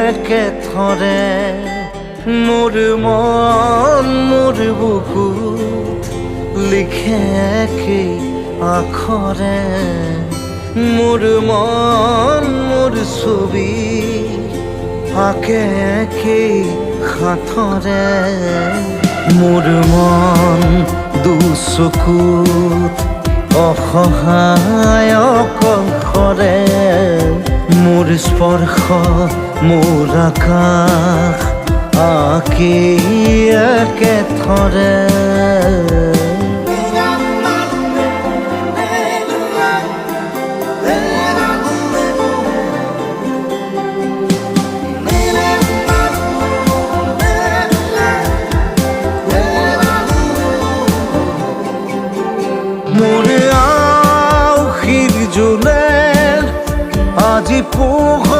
একে থৰে মোৰ মন মোৰ বুকু লিখে একেই আখৰে মোৰ মন মোৰ ছবি আঁকে একেই সাঁথৰে মোৰ মন দুচকুত অসহায় অকলশৰে মোৰ স্পৰ্শ মোৰ আকাশ আঁকেই একে থৰে মোৰ আউসীৰ জোনে আজি পোহৰ